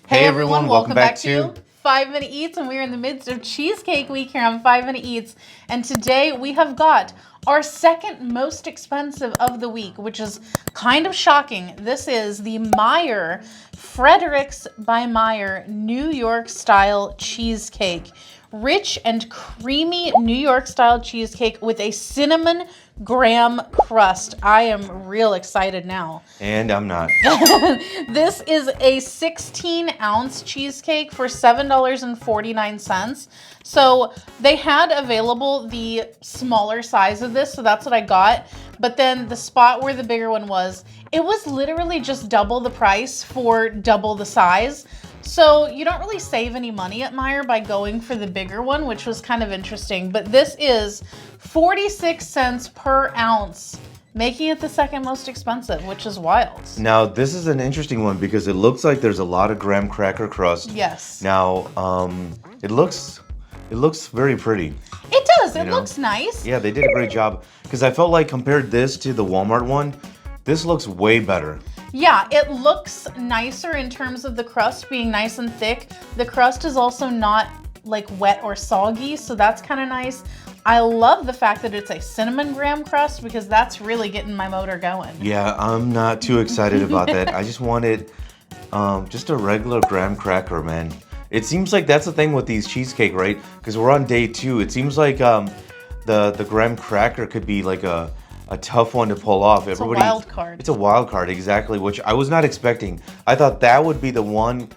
Hey everyone, welcome back to 5 Minute Eats, and we're in the midst of Cheesecake Week here on 5 Minute Eats. And today we have got our second most expensive of the week, which is kind of shocking. This is the Meijer Frederik's by Meijer New York style cheesecake. Rich and creamy New York style cheesecake with a cinnamon graham crust. I am real excited now. And I'm not. This is a 16-ounce cheesecake for $7.49. So they had available the smaller size of this, so that's what I got. But then the spot where the bigger one was, it was literally just double the price for double the size. So you don't really save any money at Meijer by going for the bigger one, which was kind of interesting. But this is 46 cents per ounce, making it the second most expensive, which is wild. Now, this is an interesting one because it looks like there's a lot of graham cracker crust. Yes. Now, it looks very pretty. It does. It looks nice. Yeah, they did a great job because I felt like compared this to the Walmart one, this looks way better. Yeah, it looks nicer in terms of the crust being nice and thick. The crust is also not like wet or soggy, so that's kind of nice. I love the fact that it's a cinnamon graham crust because that's really getting my motor going. Yeah, I'm not too excited about that. I just wanted just a regular graham cracker, man. It seems like that's the thing with these cheesecake, right? Because we're on day 2. It seems like the graham cracker could be like a tough one to pull off. It's a wild card. It's a wild card, exactly, which I was not expecting. I thought that would be the one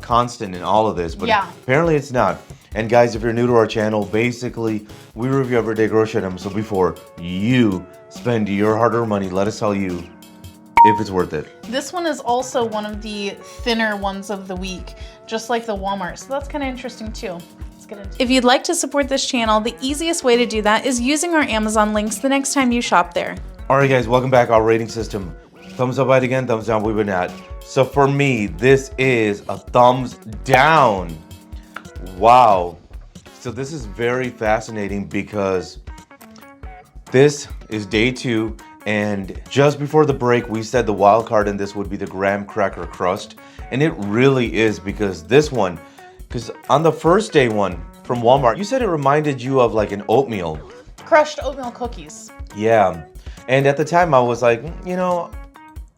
constant in all of this, but apparently it's not. And guys, if you're new to our channel, basically, we review everyday grocery items. So before you spend your hard-earned money, let us tell you if it's worth it. This one is also one of the thinner ones of the week, just like the Walmart. So that's kind of interesting too. If you'd like to support this channel, the easiest way to do that is using our Amazon links the next time you shop there. All right, guys, welcome back. Our rating system. Thumbs up, right again, thumbs down, we would not. So for me, this is a thumbs down. Wow. So this is very fascinating because this is day 2, and just before the break, we said the wild card in this would be the graham cracker crust, and it really is because this one, because on the first day one from Walmart, you said it reminded you of like an oatmeal. Crushed oatmeal cookies. Yeah. And at the time I was like, you know,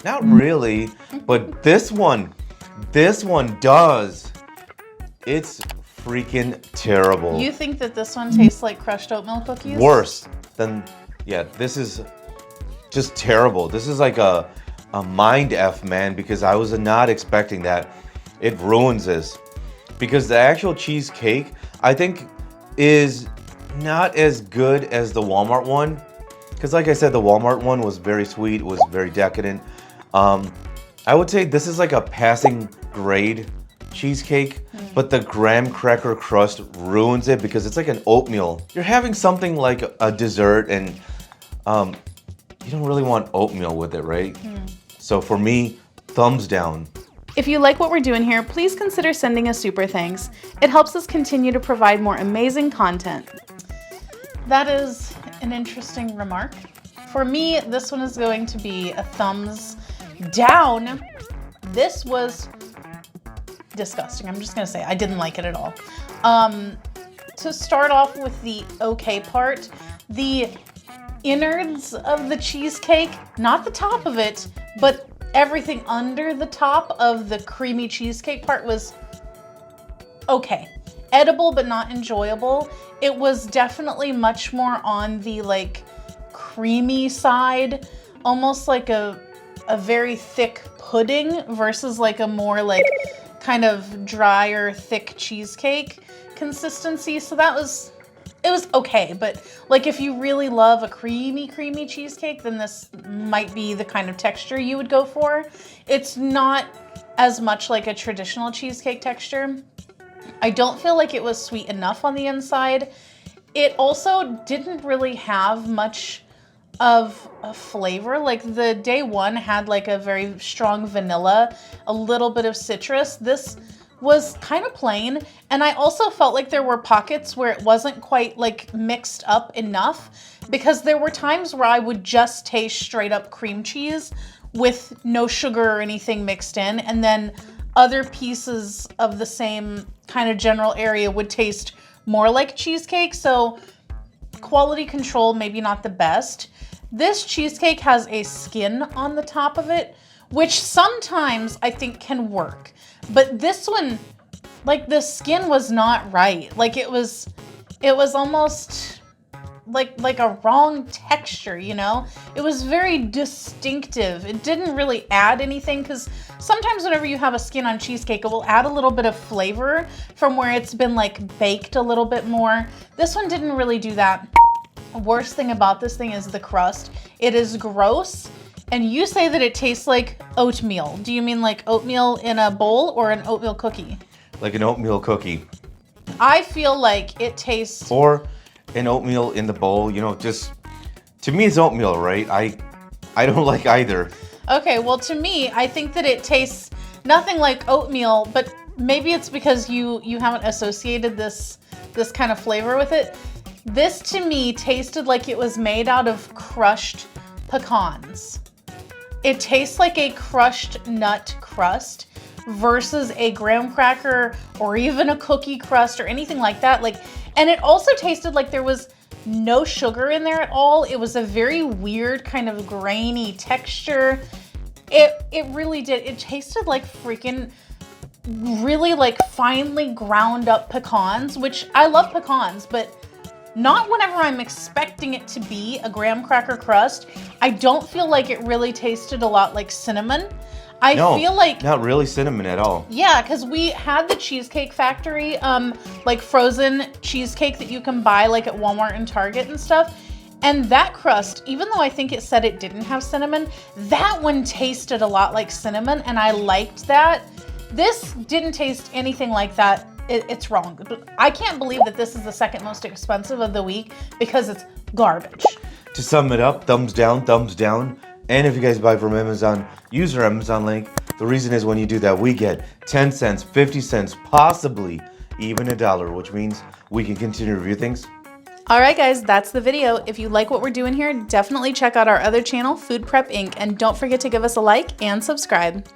not really. But this one does. It's freaking terrible. You think that this one tastes like crushed oatmeal cookies? Worse than, yeah, this is just terrible. This is like a mind F, man, because I was not expecting that. It ruins this. Because the actual cheesecake, I think, is not as good as the Walmart one. Because like I said, the Walmart one was very sweet, was very decadent. I would say this is like a passing grade cheesecake, but the graham cracker crust ruins it because it's like an oatmeal. You're having something like a dessert and you don't really want oatmeal with it, right? So for me, thumbs down. If you like what we're doing here, please consider sending us super thanks. It helps us continue to provide more amazing content. That is an interesting remark. For me, this one is going to be a thumbs down. This was disgusting. I'm just gonna say I didn't like it at all. To start off with the okay part, the innards of the cheesecake, not the top of it, but everything under the top of the creamy cheesecake part was okay. Edible, but not enjoyable. It was definitely much more on the like creamy side, almost like a very thick pudding versus like a more like kind of drier, thick cheesecake consistency. So it was okay, but like if you really love a creamy cheesecake, then this might be the kind of texture you would go for. It's not as much like a traditional cheesecake texture. I don't feel like it was sweet enough on the inside. It also didn't really have much of a flavor. Like the day one had like a very strong vanilla, a little bit of citrus. This was kind of plain, and I also felt like there were pockets where it wasn't quite like mixed up enough, because there were times where I would just taste straight up cream cheese with no sugar or anything mixed in, and then other pieces of the same kind of general area would taste more like cheesecake. So quality control, maybe not the best. This cheesecake has a skin on the top of it, which sometimes I think can work. But this one, like the skin was not right. Like it was almost like a wrong texture, you know? It was very distinctive. It didn't really add anything, because sometimes whenever you have a skin on cheesecake, it will add a little bit of flavor from where it's been like baked a little bit more. This one didn't really do that. The worst thing about this thing is the crust. It is gross. And you say that it tastes like oatmeal. Do you mean like oatmeal in a bowl or an oatmeal cookie? Like an oatmeal cookie. I feel like it tastes... Or an oatmeal in the bowl, you know, just, to me it's oatmeal, right? I don't like either. Okay, well to me, I think that it tastes nothing like oatmeal, but maybe it's because you haven't associated this kind of flavor with it. This to me tasted like it was made out of crushed pecans. It tastes like a crushed nut crust versus a graham cracker or even a cookie crust or anything like that. And it also tasted like there was no sugar in there at all. It was a very weird kind of grainy texture. It really did. It tasted like freaking really like finely ground up pecans, which I love pecans, but not whenever I'm expecting it to be a graham cracker crust. I don't feel like it really tasted a lot like cinnamon. I feel like not really cinnamon at all. Yeah, because we had the Cheesecake Factory, like frozen cheesecake that you can buy like at Walmart and Target and stuff. And that crust, even though I think it said it didn't have cinnamon, that one tasted a lot like cinnamon, and I liked that. This didn't taste anything like that. It's wrong. I can't believe that this is the second most expensive of the week because it's garbage. To sum it up, thumbs down, thumbs down. And if you guys buy from Amazon, use our Amazon link. The reason is when you do that, we get 10 cents, 50 cents, possibly even $1, which means we can continue to review things. All right, guys, that's the video. If you like what we're doing here, definitely check out our other channel, Food Prep Inc. And don't forget to give us a like and subscribe.